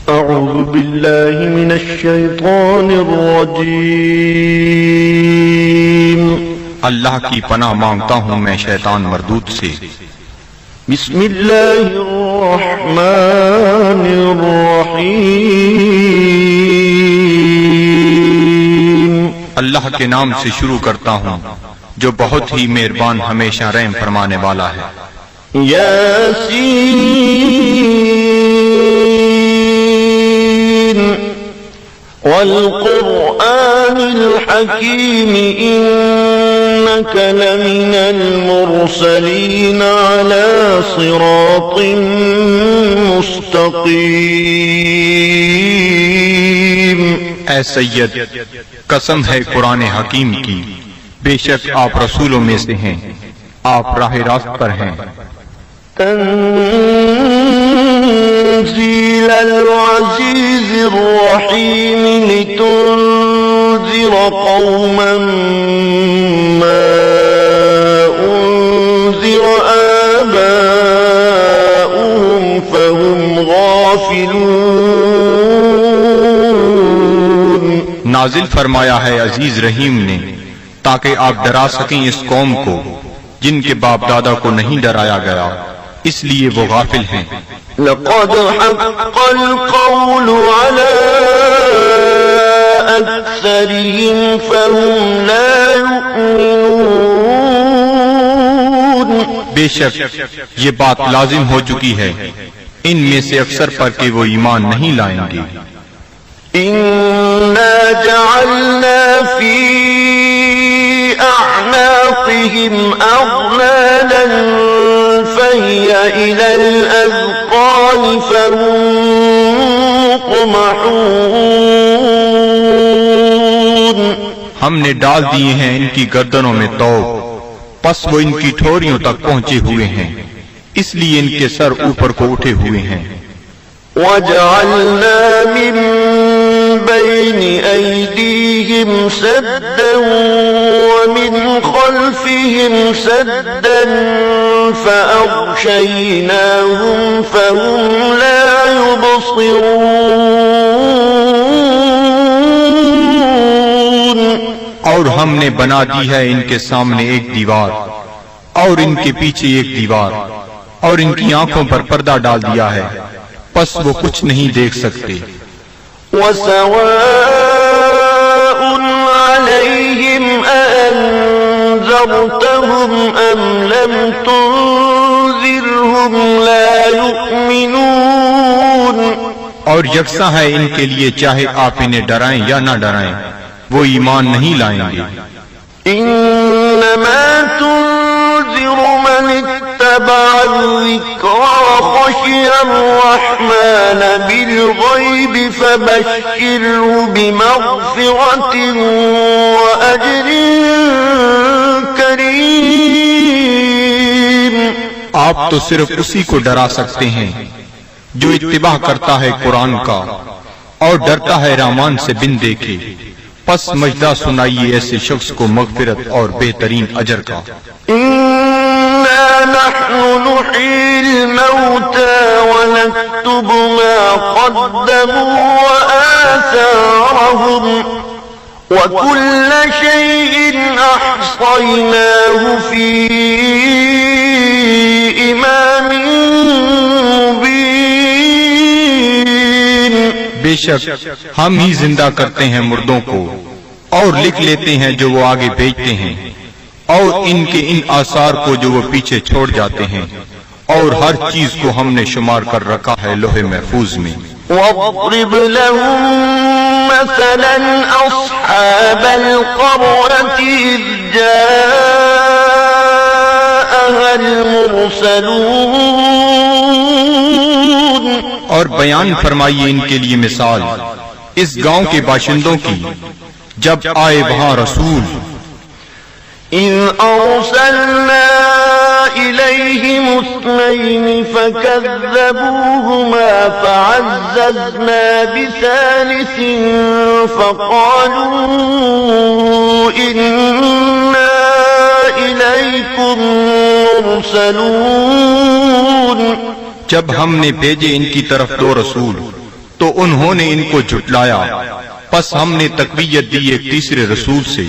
أعوذ بالله من الشيطان الرجيم اللہ کی پناہ مانگتا ہوں میں شیطان مردود سے۔ بسم الله الرحمن الرحيم اللہ کے نام سے شروع کرتا ہوں جو بہت ہی مہربان ہمیشہ رحم فرمانے والا ہے۔ ياسين والقرآن الحكيم إنك لمن المرسلين على صراط مستقيم۔ اے سید، قسم ہے قرآن حکیم کی، بے شک آپ رسولوں میں سے ہیں، آپ راہ راست پر ہیں۔ تنزيل العزيز الرحيم لتنذر قوما ما أنذر آباؤهم فهم غافلون۔ نازل فرمایا ہے عزیز رحیم نے تاکہ آپ ڈرا سکیں اس قوم کو جن کے باپ دادا کو نہیں ڈرایا گیا، اس لیے وہ غافل ہیں۔ لقد حق القول على أكثرهم فهم لا يؤمنون۔ بے شک یہ بات لازم ہو چکی ہے ان میں سے اکثر پر کہ وہ ایمان نہیں لائیں گے۔ إنا جعلنا في أعناقهم أغلالا فهي إلى الأذقان فهم مقمحون۔ ہم نے ڈال دیے ہیں ان کی گردنوں میں طوق، پس وہ ان کی ٹھوریوں تک پہنچے ہوئے ہیں، اس لیے ان کے سر اوپر کو اٹھے ہوئے ہیں۔ وجعلنا من بين أيديهم سدا ومن خلفهم سدا فأغشيناهم فهم لا يبصرون۔ اور ہم نے بنا دی ہے ان کے سامنے ایک دیوار اور ان کے پیچھے ایک دیوار اور ان کی آنکھوں پر پردہ ڈال دیا ہے، پس وہ کچھ نہیں دیکھ سکتے۔ وسواء عليهم أأنذرتهم أم لم تنذرهم لا يؤمنون۔ اور یکساں ہے ان کے لیے چاہے آپ انہیں ڈرائیں یا نہ ڈرائیں، وہ ایمان نہیں لائیں گے۔ إنما تنذر من اتبع الذكر وخشي الرحمن بالغيب فبشره بمغفرة وأجر كريم۔ آپ تو صرف اسی کو ڈرا سکتے ہیں جو اتباع کرتا ہے قرآن کا اور ڈرتا ہے رحمان سے بن دیکھے، پس مجدہ سنائیے ایسے شخص کو مغفرت اور بہترین اجر کا۔ إنا نحن نحيي الموتى ونكتب ما قدموا وآثارهم وكل شيء أحصيناه في إمام مبين۔ بے شک ہم ہی زندہ کرتے ہیں مردوں کو اور لکھ لیتے ہیں جو وہ آگے بھیجتے ہیں، اور ان کے ان آثار کو جو وہ پیچھے چھوڑ جاتے ہیں، اور ہر چیز کو ہم نے شمار کر رکھا ہے لوح محفوظ میں۔ واضرب لهم مثلا أصحاب القرية إذ جاءها المرسلون۔ اور بیان فرمائیے ان کے لیے مثال اس گاؤں کے باشندوں کی جب آئے وہاں رسول۔ إذ أرسلنا إليهم اثنين فكذبوهما فعززنا بثالث فقالوا إنا إليكم مرسلون۔ جب ہم نے بھیجے ان کی طرف دو رسول تو انہوں نے ان کو جھٹلایا، پس ہم نے تقویت دی ایک تیسرے رسول سے،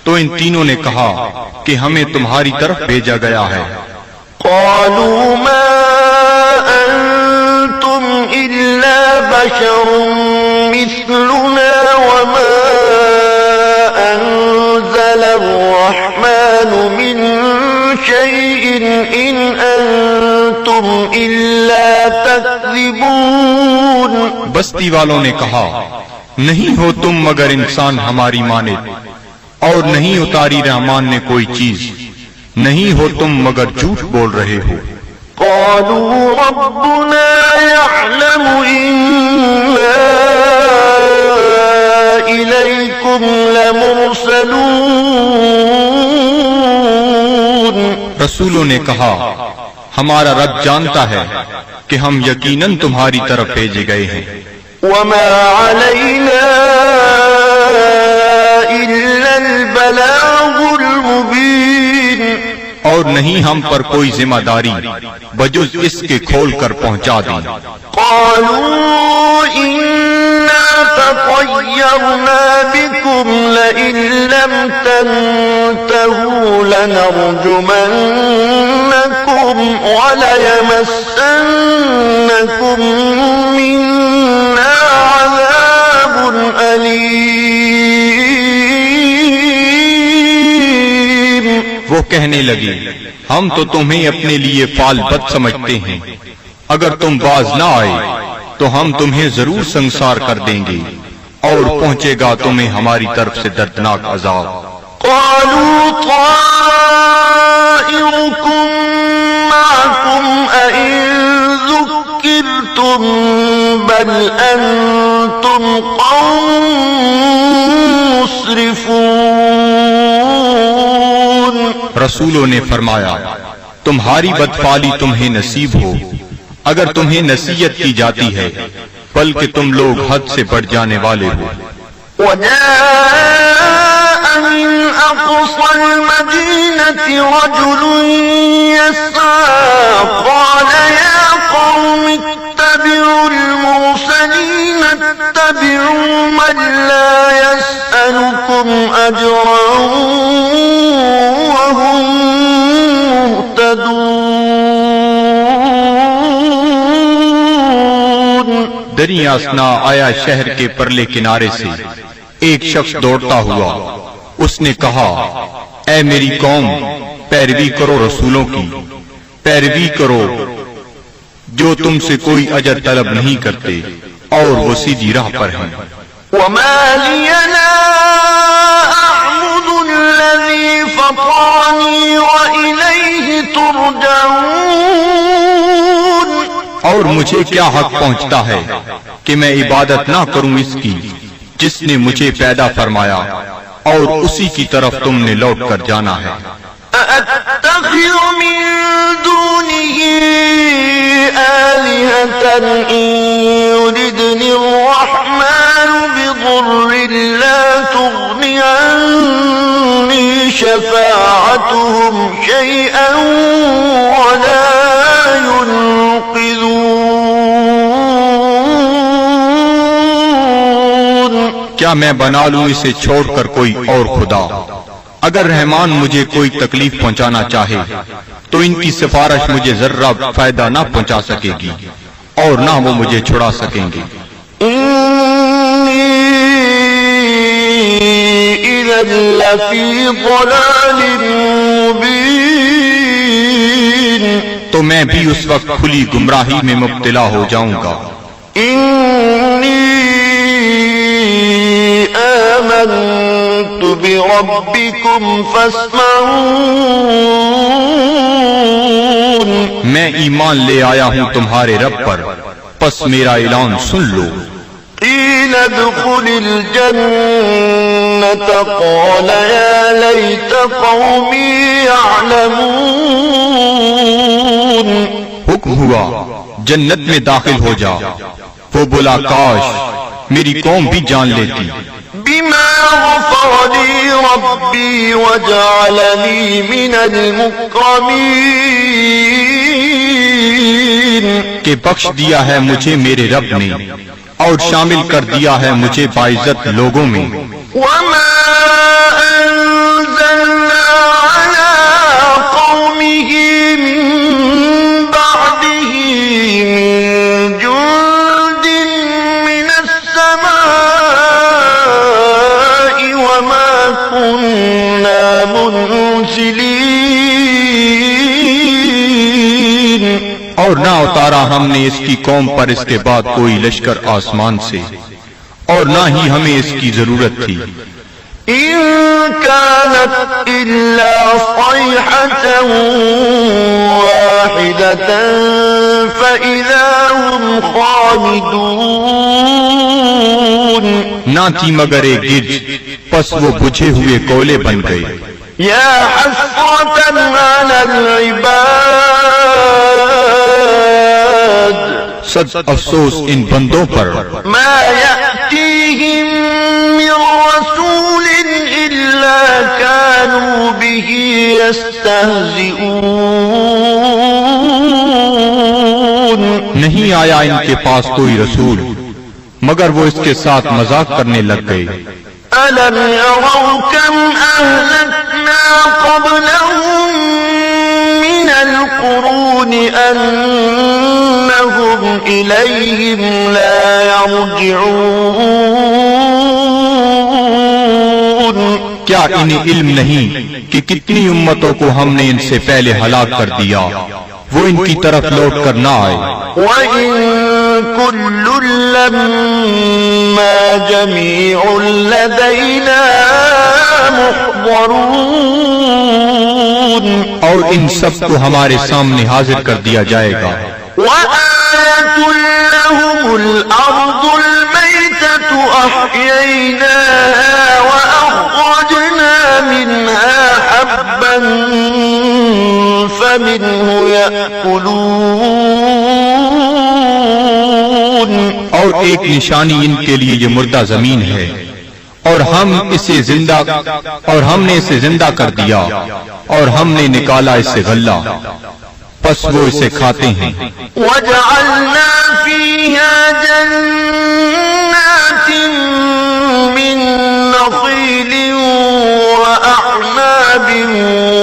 تو ان تینوں نے کہا کہ ہمیں تمہاری طرف بھیجا گیا ہے۔ قالوا ما أنتم إلا بشر مثلنا وما أنزل الرحمن من شيء إن أنتم إلا تكذبون۔ بستی والوں نے کہا، نہیں ہو تم مگر انسان ہماری مانند، اور نہیں اتاری رحمان نے کوئی چیز، نہیں ہو تم مگر جھوٹ بول رہے ہو۔ قالوا ربنا يعلم إنا إليكم لمرسلون۔ رسولوں نے کہا، ہمارا رب جانتا ہے کہ ہم یقیناً تمہاری طرف بھیجے گئے ہیں۔ وما علينا إلا البلاغ المبين۔ اور نہیں ہم پر کوئی ذمہ داری بجز اس کے کھول کر پہنچا دیں۔ قالوا إنا تطيرنا بكم لئن لم تنتهوا لنرجمنكم وليمسنكم منا عذاب أليم۔ وہ کہنے لگی، ہم تو تمہیں اپنے لیے فال بد سمجھتے ہیں، اگر تم باز نہ آئے تو ہم تمہیں ضرور سنسار کر دیں گے، اور پہنچے گا تمہیں ہماری طرف سے دردناک عذاب۔ قالوا طائركم معكم أئن ذكرتم بل أنتم قوم مسرفون۔ رسولوں نے فرمایا، تمہاری بدفعلی تمہیں نصیب ہو اگر تمہیں نصیحت کی جاتی ہے، بلکہ تم لوگ حد سے بڑھ جانے والے ہو۔ وجاء من أقصى المدينة رجل يسعى قال يا قوم اتبعوا المرسلين اتبعوا من لا يسألكم أجرا وهم مهتدون۔ دریا اسنا آیا شہر کے پرلے کنارے سے ایک شخص دوڑتا ہوا، اس نے کہا، اے میری قوم، پیروی کرو رسولوں کی، پیروی کرو جو تم سے کوئی اجر طلب نہیں کرتے اور وہ سیدھی راہ پر ہیں۔ وما لي لا أعبد الذي فطرني وإليه ترجعون۔ اور مجھے کیا حق پہنچتا ہے کہ میں عبادت نہ کروں اس کی جس نے مجھے پیدا فرمایا اور اسی کی طرف تم نے لوٹ کر جانا ہے۔ أأتخذ من دونه آلهة إن يردني الرحمن بضر لا تغني عني شفاعتهم شيئا ولا ينقذون۔ کیا میں بنا لوں اسے چھوڑ کر کوئی اور خدا؟ اگر رحمان مجھے کوئی تکلیف پہنچانا چاہے تو ان کی سفارش مجھے ذرہ فائدہ نہ پہنچا سکے گی اور نہ وہ مجھے چھڑا سکیں گے۔ إني إذا لفي ضلال مبين۔ تو میں بھی اس وقت کھلی گمراہی میں مبتلا ہو جاؤں گا۔ إني آمنت بربكم فاسمعون۔ میں ایمان لے آیا ہوں تمہارے رب پر، پس میرا اعلان سن لو۔ قيل ادخل الجنة قال يا ليت قومي يعلمون۔ حکم ہوا جنت میں داخل ہو جا، وہ بولا کاش میری قوم بھی جان لیتی۔ بما غفر لي ربي وجعلني من المكرمين۔ کہ بخش دیا ہے مجھے میرے رب نے اور شامل کر دیا ہے مجھے باعزت لوگوں میں. وما أنزلنا على قومه من بعده من جند من السماء وما كنا منزلين. اور نہ اتارا ہم نے اس کی قوم پر اس کے بعد کوئی لشکر آسمان سے، اور نہ ہی ہمیں اس کی ضرورت تھی. إن كانت إلا صيحة واحدة فإذا هم خامدون. نہ تھی مگر ایک گرج، پس وہ بجھے ہوئے کولے بن گئے. يا حسرة على العباد صد افسوس ان بندوں پر ما يأتيهم من رسول إلا كانوا به يستهزئون. نہیں آیا ان کے پاس کوئی رسول مگر وہ اس کے ساتھ مذاق کرنے لگ گئے. ألم يروا كم أهلكنا قبلهم من القرون أنهم إليهم لا يرجعون. کیا انہیں علم نہیں کہ کتنی امتوں کو ہم نے ان سے پہلے ہلاک کر دیا، وہ ان کی طرف لوٹ کر نہ آئے. وَإِن كُلٌّ لَّمَّا جَمِيعٌ لَّدَيْنَا مُحْضَرُونَ. اور ان سب کو ہمارے سامنے حاضر کر دیا جائے گا. وَآيَةٌ لَّهُمُ الْأَرْضُ الْمَيْتَةُ أَحْيَيْنَاهَا وَأَخْرَجْنَا مِنْهَا حَبًّا فَمِنْهُ يَأْكُلُونَ. اور ایک نشانی ان کے لیے یہ مردہ زمین ہے، اور ہم نے اسے زندہ کر دیا، اور ہم نے نکالا اس سے غلہ، پس وہ اسے کھاتے ہیں. وَجَعَلْنَا فِيهَا جَنَّاتٍ مِّن نَّخِيلٍ وَأَعْنَابٍ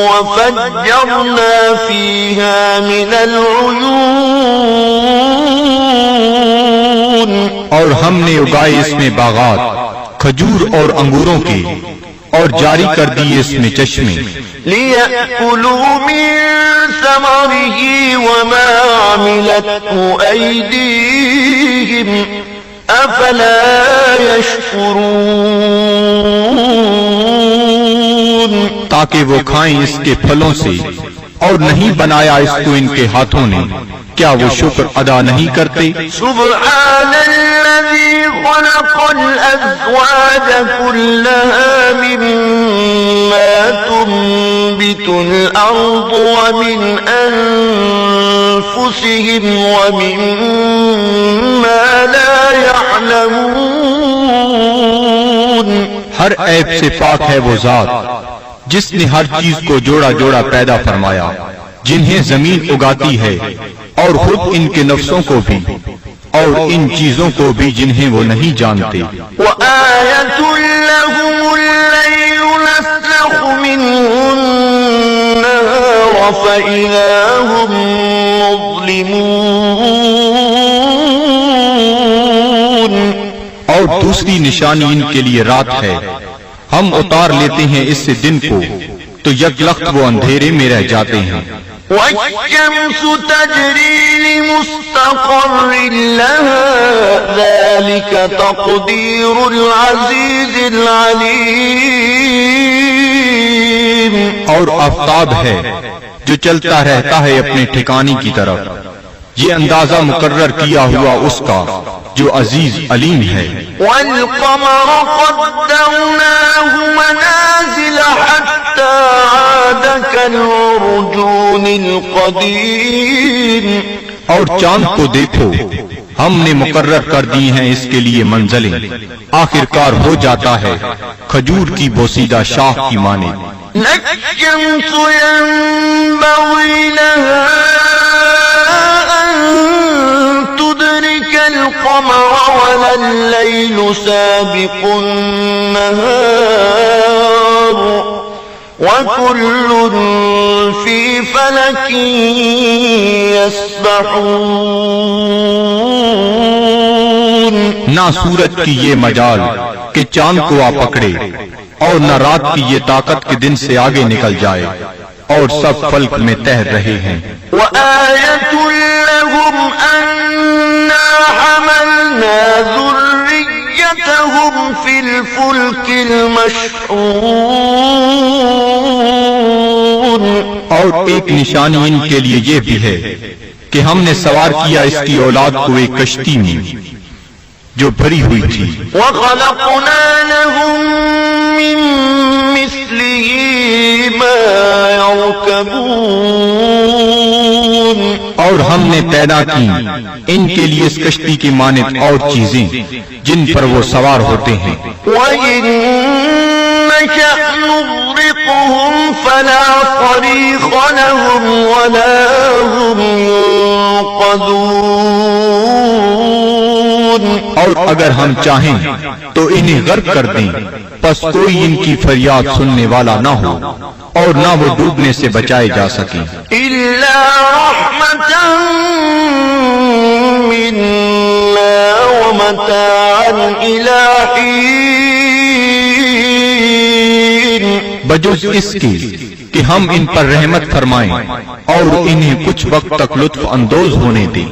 وَفَجَّرْنَا فِيهَا مِنَ الْعُيُونِ. اور ہم نے اگائے اس میں باغات کھجور اور انگوروں کے، اور جاری کر دیے اس میں چشمے. لِيَأْكُلُوا مِن ثَمَرِهِ وَمَا عَمِلَتْهُ أَيْدِيهِمْ أَفَلَا يَشْكُرُونَ. تاکہ وہ کھائیں اس کے پھلوں سے، اور نہیں بنایا اس کو ان کے ہاتھوں نے، کیا وہ شکر ادا نہیں کرتے؟ سبحان الذي خلق الأزواج كلها مما تنبت الأرض ومن أنفسهم ومما لا يعلمون. ہر عیب سے پاک ہے وہ ذات جس نے ہر چیز کو جوڑا جوڑا پیدا فرمایا، جنہیں زمین اگاتی ہے اور خود ان کے نفسوں کو بھی، اور ان چیزوں کو بھی جنہیں وہ نہیں جانتے. وَآيَةٌ لَّهُمُ اللَّيْلُ نَسْلَخُ مِنْهُ النَّهَارَ فَإِذَا هُم مُظْلِمُونَ. اور دوسری نشانی ان کے لیے رات ہے، ہم اتار لیتے ہیں اس سے دن کو، تو یک لخت وہ اندھیرے میں رہ جاتے ہیں. وَالشَّمْسُ تَجْرِي لِمُسْتَقَرٍّ لَّهَا ذَلِكَ تَقْدِيرُ الْعَزِيزِ الْعَلِيمِ. اور آفتاب ہے جو چلتا رہتا ہے اپنے ٹھکانے کی طرف، یہ اندازہ مقرر کیا ہوا اس کا جو عزیز علیم ہے. وَالْقَمَرَ قَدَّرْنَاهُ مَنَازِلَ حَتَّى عَادَ كَالْعُرْجُونِ الْقَدِيمِ. اور چاند کو دیکھو، ہم نے مقرر کر دی ہیں اس کے لیے منزلیں، آخر کار ہو جاتا ہے کھجور کی بوسیدہ شاخ کی مانند. لَلشَّمْسُ يَنبَغِي لَهَا أَن تدرك القمر ولا الليل سابق النهار وكل في فلك يسبحون. نہ سورج کی یہ مجال کہ چاند کو آ پکڑے اور نہ رات کی یہ طاقت کہ دن سے آگے نکل جائے، اور سب فلک میں تیر رہے ہیں. وآية لهم أنا حملنا ذريتهم في الفلك المشحون. اور ایک نشانی ان کے لیے یہ بھی ہے کہ ہم نے سوار کیا اس کی اولاد کو ایک کشتی میں جو بھری ہوئی تھی. وخلقنا لهم من مثله ما يركبون. اور ہم نے پیدا کی ان کے لیے اس کشتی کی مانند اور چیزیں جن پر وہ سوار ہوتے ہیں. وإن نشأ نغرقهم فلا صريخ لهم ولا هم ينقذون. اور اگر ہم چاہیں تو انہیں غرق کر دیں، پس کوئی ان کی فریاد سننے والا نہ ہو اور نہ وہ ڈوبنے سے بچائے جا سکیں. إلا رحمة منا ومتاعا إلى حين. بجز اس کے کہ ہم ان پر رحمت فرمائیں اور انہیں کچھ وقت تک لطف اندوز ہونے دیں.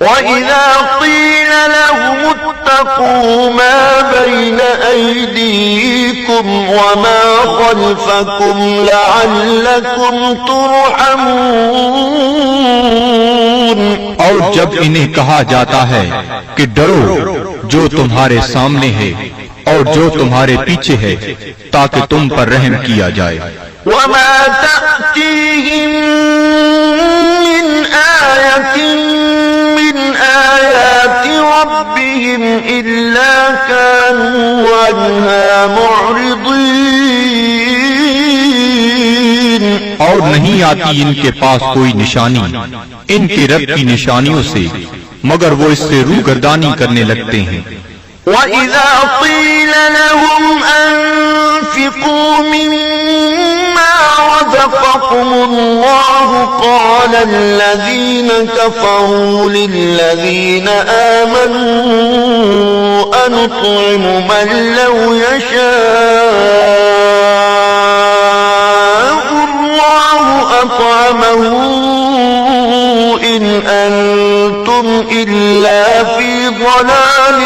وَإِذَا قِيلَ لَهُمُ اتَّقُوا مَا بَيْنَ أَيْدِيكُمْ وَمَا خَلْفَكُمْ لَعَلَّكُمْ تُرْحَمُونَ. اور جب انہیں کہا جاتا ہے کہ ڈرو جو تمہارے سامنے ہے اور جو تمہارے پیچھے ہے تاکہ تم پر رحم کیا جائے. وَمَا تَأْتِيهِم مِّنْ آيَةٍ مِّنْ آيَاتِ رَبِّهِمْ إِلَّا كَانُوا عَنْهَا مُعْرِضِينَ. اور نہیں آتی ان کے پاس کوئی نشانی ان کے رب کی نشانیوں سے مگر وہ اس سے روگردانی کرنے لگتے ہیں. وَإِذَا قِيلَ لَهُمْ أَنفِقُوا مِمَّا رَزَقَكُمُ اللَّهُ قَالَ الَّذِينَ كَفَرُوا لِلَّذِينَ آمَنُوا أَنُطْعِمُ مَن لَّوْ يَشَاءُ اللَّهُ أَطْعَمَهُ إِنْ أَنتُمْ إِلَّا فِي ضَلَالٍ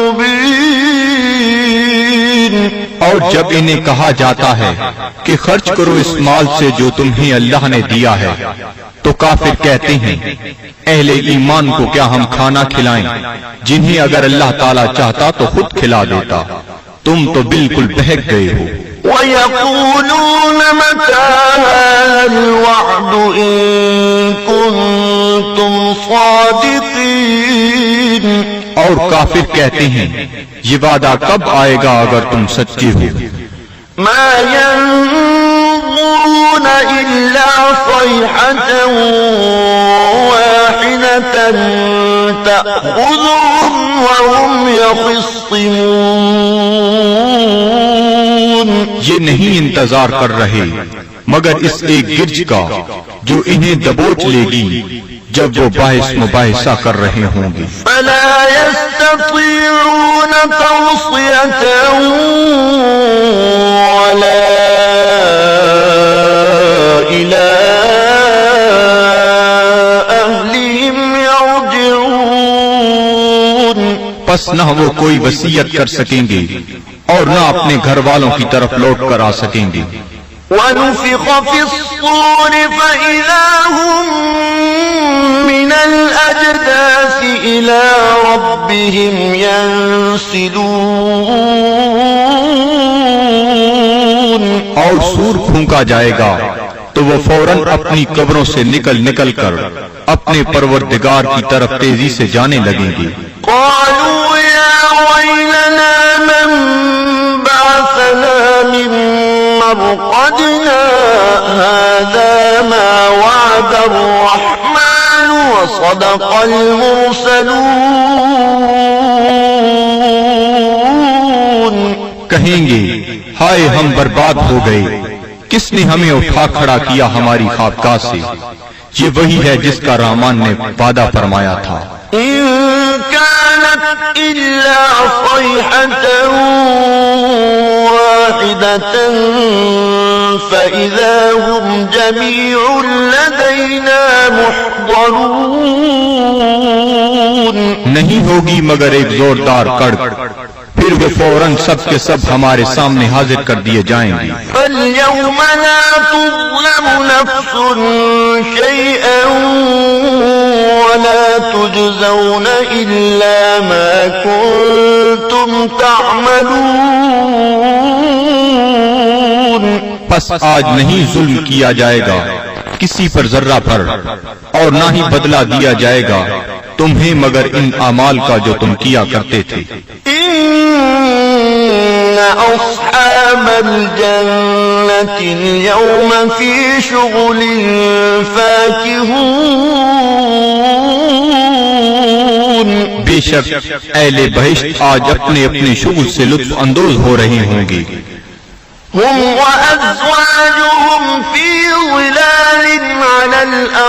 مُبِينٍ. اور جب انہیں کہا جاتا ہے کہ خرچ کرو اس مال سے جو تمہیں اللہ نے دیا ہے تو کافر کہتے ہیں اہل ایمان کو کیا ہم کھانا کھلائیں جنہیں اگر اللہ تعالیٰ چاہتا تو خود کھلا دیتا، تم تو بالکل بہک گئے ہو. وَيَقُولُونَ مَتَىٰ هَٰذَا الْوَعْدُ إِن كُنتُمْ صَادِقِينَ. اور کافر کہتے ہیں یہ وعدہ کب آئے گا اگر تم سچے ہو. مَا يَنظُرُونَ إِلَّا صَيْحَةً وَاحِدَةً تَأْخُذُهُمْ وَهُمْ يَخِصِّمُونَ. یہ نہیں انتظار کر رہے مگر اس ایک گرج کا جو انہیں دبوچ لے گی جب وہ باعث مباحثہ کر رہے ہوں گے. فَلَا يَسْتَطِيعُونَ تَوْصِيَةً وَلَا إِلَىٰ أَهْلِهِمْ يَرْجِعُونَ. پس نہ وہ کوئی وصیت کر سکیں گے اور نہ اپنے گھر والوں کی طرف لوٹ کر آ سکیں گے. وَنُفِخَ فِي الصُّورِ فَإِذَا هُم مِّنَ الْأَجْدَاثِ إِلَىٰ رَبِّهِمْ يَنسِلُونَ. اور سور پھونکا جائے گا تو وہ فوراً اپنی قبروں سے نکل کر اپنے پروردگار کی طرف تیزی سے جانے لگیں گے. قَالُوا يَا وَيْلَنَا مَن بَعَثَنَا مِن مَّرْقَدِنَا هَٰذَا مَا وَعَدَ الرَّحْمَٰنُ وصدق المرسلون. کہیں گے ہائے ہم برباد ہو گئے، کس نے ہمیں اٹھا کھڑا کیا ہماری خوابگاہ سے؟ یہ وہی ہے جس کا رحمان نے وعدہ فرمایا تھا. إن كانت إلا صيحة واحدة فإذا هم جميع لدينا محضرون. نہیں ہوگی مگر ایک زوردار کڑک، پھر وہ فوراً سب کے سب ہمارے سامنے حاضر کر دیے جائیں گے. فاليوم لا تظلم نفس شيئا ولا تجزون إلا ما كنتم تعملون. پس آج نہیں ظلم کیا جائے گا کسی پر ذرہ پر، اور نہ ہی بدلہ دیا جائے گا تمہیں مگر ان اعمال کا جو تم کیا کرتے تھے. إن أصحاب الجنة اليوم في شغل فاكهون. بے شک اہل بہشت آج اپنے اپنے شغل سے لطف اندوز ہو رہے ہوں گے. هم وأزواجهم في ظلال على الأرائك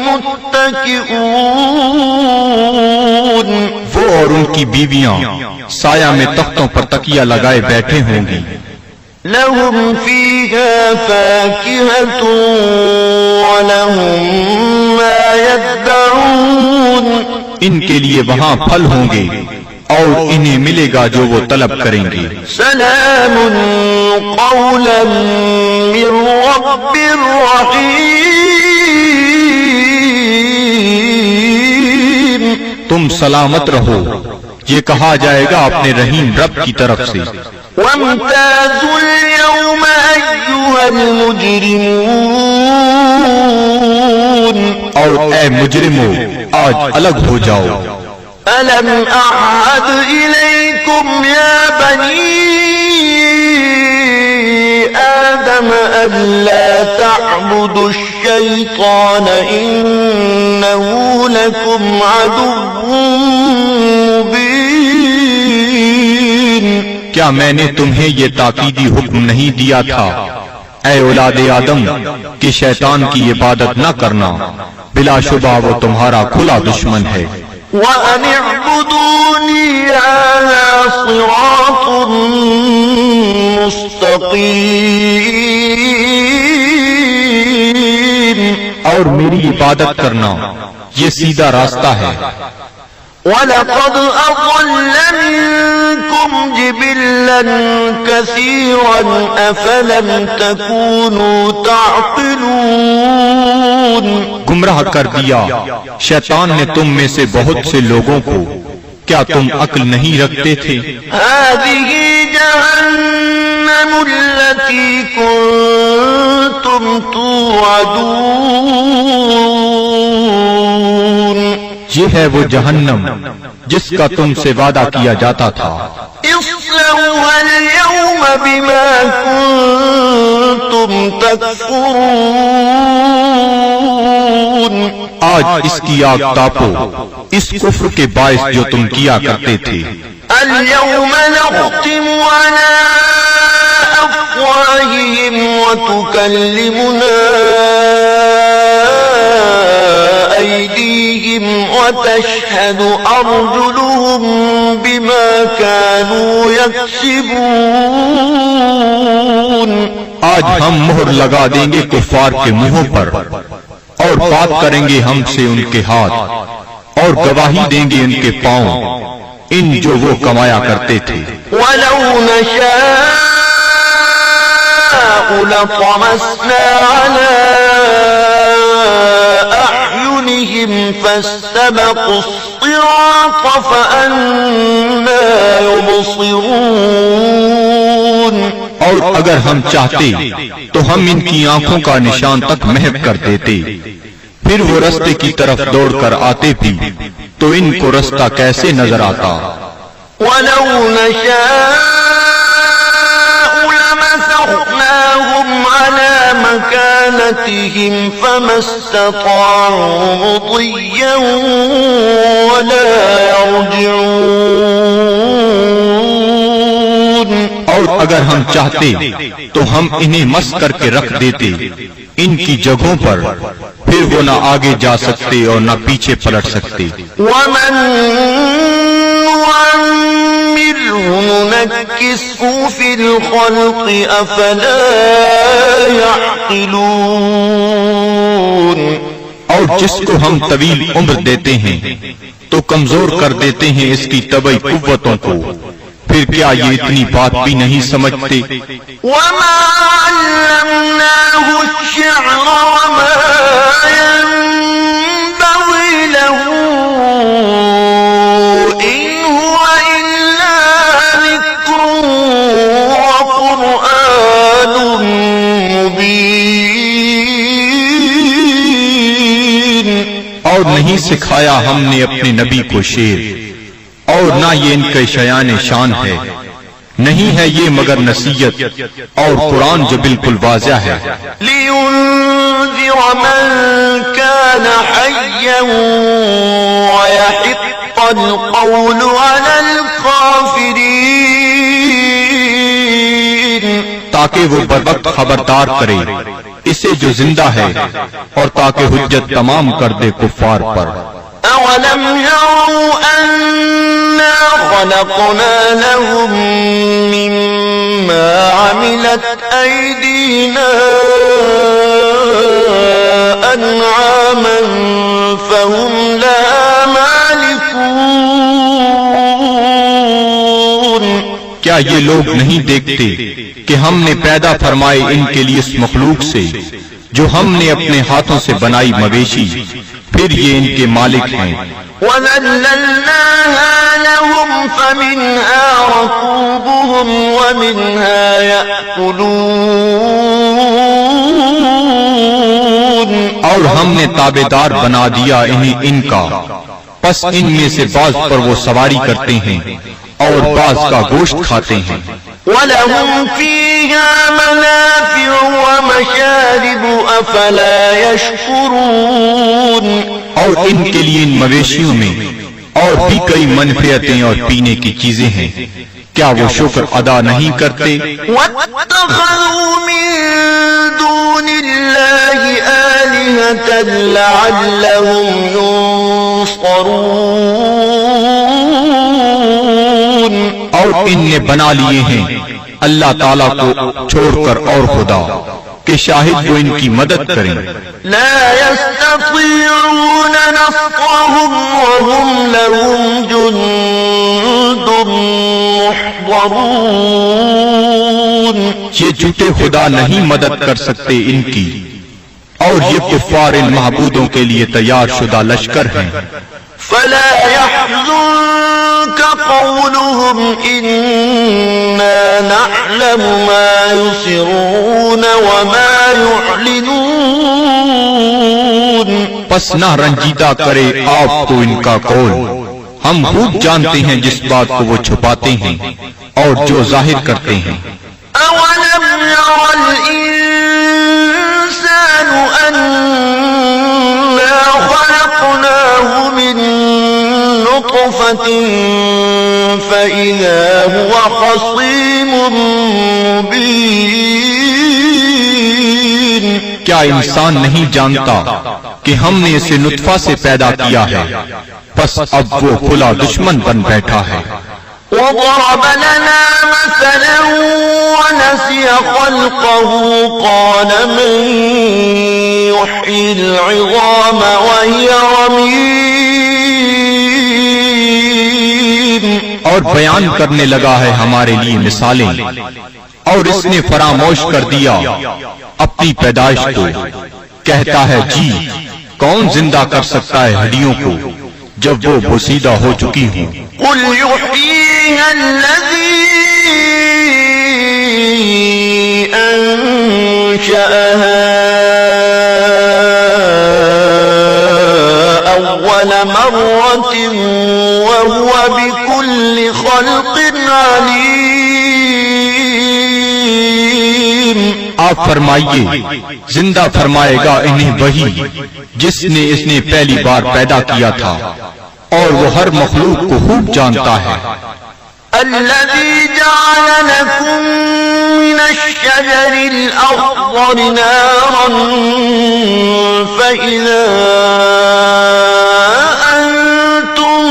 متكئون. وہ اور ان کی بیویاں سایہ میں تختوں پر تکیہ لگائے بیٹھے ہوں گی. لهم فيها فاكهة ولهم ما يدعون. ان کے لیے وہاں پھل ہوں گے اور انہیں ملے گا جو وہ طلب کریں گے. سلام قولا من رب رحیم. تم سلامت رہو، یہ کہا جائے گا اپنے رحیم رب کی طرف سے. وامتازوا اليوم أيها المجرمون. اور اے مجرمو آج الگ ہو جاؤ. ألم أعهد إليكم يا بني آدم ألا تعبدوا الشيطان إنه لكم عدو مبين. کیا میں نے تمہیں یہ تاکیدی حکم نہیں دیا تھا اے اولاد آدم کہ شیطان کی عبادت نہ کرنا؟ بلا شبہ وہ تمہارا کھلا دشمن ہے. وَأَنِ اعْبُدُونِي هَذَا صِرَاطٌ مُسْتَقِيمٌ. اور میری عبادت کرنا یہ سیدھا راستہ ہے. وَلَقَدْ أَضَلَّ مِنكُمْ جِبِلًّا كَثِيرًا أَفَلَمْ تَكُونُوا تَعْقِلُونَ. گمراہ کر دیا شیطان نے تم میں سے بہت سے لوگوں کو، کیا تم عقل نہیں رکھتے تھے؟ هذه جهنم التي كنتم توعدون. یہ ہے وہ جہنم جس کا تم سے وعدہ کیا جاتا تھا. اصلوها اليوم بما كنتم تكفرون. آج اس کی آگ تاپو اس کفر کے باعث جو تم کیا کرتے تھے. اليوم نختم على أفواههم وتكلمنا أيديهم وتشهد أرجلهم بما كانوا يكسبون. آج ہم مہر لگا دیں گے کفار کے منہوں پر، اور بات کریں گے ہم سے ان کے ہاتھ، اور گواہی دیں گے ان کے پاؤں ان جو وہ کمایا کرتے تھے. وَلَوْ نَشَاءُ لَطَمَسْنَا عَلَىٰ أَعْيُنِهِمْ فَاسْتَبَقُوا الصِّرَاطَ فَأَنَّىٰ يُبْصِرُونَ. اور اگر ہم چاہتے تو ہم ان کی آنکھوں کا نشان تک محو کر دیتے، پھر وہ رستے کی طرف دوڑ کر آتے بھی تو ان کو رستہ کیسے نظر آتا. وَلَوْ نَشَاءُ لَمَسَخْنَاهُمْ عَلَىٰ مَكَانِهِمْ بآلهتهم فما استطاعوا مضيا ولا يرجعون. اور اگر ہم چاہتے تو ہم انہیں مس کر کے رکھ دیتے ان کی جگہوں پر، پھر وہ نہ آگے جا سکتے اور نہ پیچھے پلٹ سکتے. ومن نعمره ننكسه في الخلق أفلا يعقلون. اور جس کو ہم طویل عمر دیتے ہیں تو کمزور کر دیتے ہیں اس کی طبعی قوتوں کو، پھر کیا یہ اتنی بات بھی نہیں سمجھتے؟ وما علمناه الشعر وما ينبغي له إن هو إلا ذكر وقرآن مبين. اور نہیں سکھایا ہم نے اپنے نبی کو شعر، اور نہ یہ ان کے شایان شان ہے، نہیں ہے یہ مگر نصیحت اور قرآن جو بالکل واضح ہے. لينذر من كان حيا ويحق القول على الكافرين. تاکہ وہ بروقت خبردار کرے اسے جو زندہ ہے، اور تاکہ حجت تمام کر دے کفار پر. أولم يروا أنا خلقنا لهم مما عملت أيدينا أنعاما فهم لها مالكون. کیا یہ لوگ نہیں دیکھتے کہ ہم نے پیدا فرمائے ان کے لیے اس مخلوق سے جو ہم نے اپنے ہاتھوں سے بنائی مویشی، پھر یہ ان کے مالک ہیں. وَذَلَّلْنَاهَا لَهُمْ فَمِنْهَا رَكُوبُهُمْ وَمِنْهَا يَأْكُلُونَ. اور ہم نے تابعدار بنا دیا انہیں ان کا، پس ان میں سے بعض پر وہ سواری کرتے ہیں اور بعض کا گوشت کھاتے ہیں. وَلَهُمْ فِيهَا مَنَافِعُ وَمَشَارِبُ أَفَلَا يَشْكُرُونَ. اور ان کے لیے ان مویشیوں میں اور بھی کئی منفعتیں اور پینے کی چیزیں ہیں، کیا وہ شکر ادا نہیں کرتے؟ وَاتَّخَذُوا مِن دُونِ اللَّهِ آلِهَةً لَعَلَّهُمْ يُنصَرُونَ. اور ان نے بنا لیے ہیں اللہ تعالیٰ کو چھوڑ کر اور خدا کہ شاہد وہ ان کی مدد کریں. لا يستطيعون نصرهم وهم لهم جند محضرون. یہ جھوٹے خدا نہیں مدد کر سکتے ان کی، اور یہ کفار ان معبودوں کے لیے تیار شدہ لشکر ہیں. فلا يحزنك قولهم إنا نعلم ما يسرون وما يعلنون. پس نہ رنجیدہ کرے آپ کو ان کا قول، ہم خوب جانتے ہیں جس بات کو وہ چھپاتے ہیں اور جو ظاہر کرتے ہیں. أولم ير الإنسان أنا خلقناه من نطفة فإذا هو خصيم مبين. کیا انسان نہیں جانتا کہ ہم نے اسے نطفہ سے پیدا کیا ہے، پس اب وہ کھلا دشمن بن بیٹھا ہے. وضرب لنا مثلا ونسي خلقه قال من يحيي العظام وهي رميم. اور بیان کرنے لگا ہے ہمارے لیے مثالیں، اور اس نے فراموش کر دیا اپنی پیدائش کو. کہتا ہے جی کون زندہ کر سکتا ہے ہڈیوں کو جب وہ بوسیدہ ہو چکی ہوں. قل يحييها الذي أنشأها أول مرة وهو بكل خلق عليم. آپ فرمائیے زندہ فرمائے گا انہیں وہی جس نے اس نے پہلی بار پیدا کیا تھا اور وہ ہر مخلوق کو خوب جانتا ہے۔ الذي جعل لكم من الشجر الأخضر نارا فإذا أنتم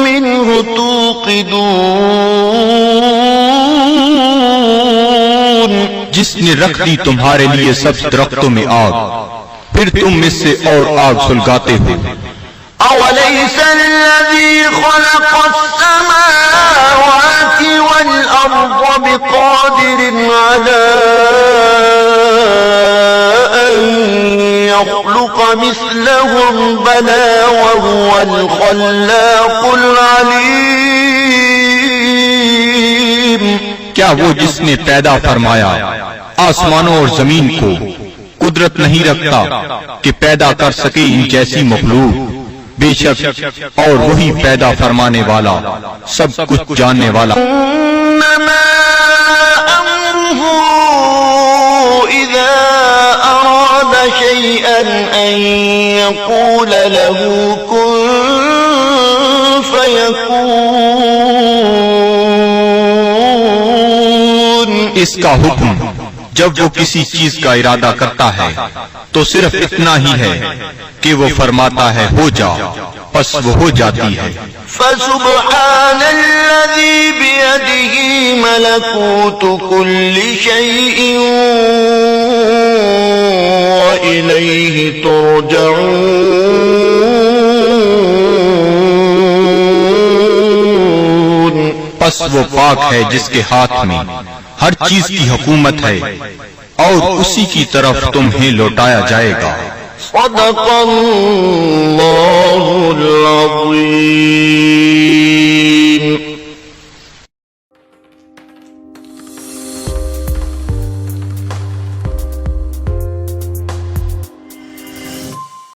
منه توقدون، جس نے رکھ دی تمہارے لیے سب درختوں میں آگ، پھر تم اس سے اور آگ سلگاتے ہو۔ أوليس الذي خلق السماوات والأرض بقادر على أن يخلق مثلهم بلى وهو الخلاق العليم؟ کیا وہ جس نے پیدا فرمایا آسمانوں اور زمین کو قدرت نہیں رکھتا کہ پیدا کر سکے ان جیسی مخلوق؟ بے شک اور وہی پیدا فرمانے والا سب کچھ جاننے والا۔ إنما أمره إذا أراد شيئا أن يقول له كن فيكون۔ اس کا حکم جب وہ کسی چیز کا ارادہ کرتا ہے تو صرف اتنا ہی ہے کہ وہ فرماتا ہے ہو جا، پس وہ ہو جاتی ہے۔ فسبحان الذي بيده ملكوت كل شيء وإليه ترجعون۔ پس وہ پاک ہے جس کے ہاتھ میں ہر چیز کی حکومت ہے اور اسی کی طرف تمہیں لوٹایا جائے گا۔ صدق اللہ العظیم۔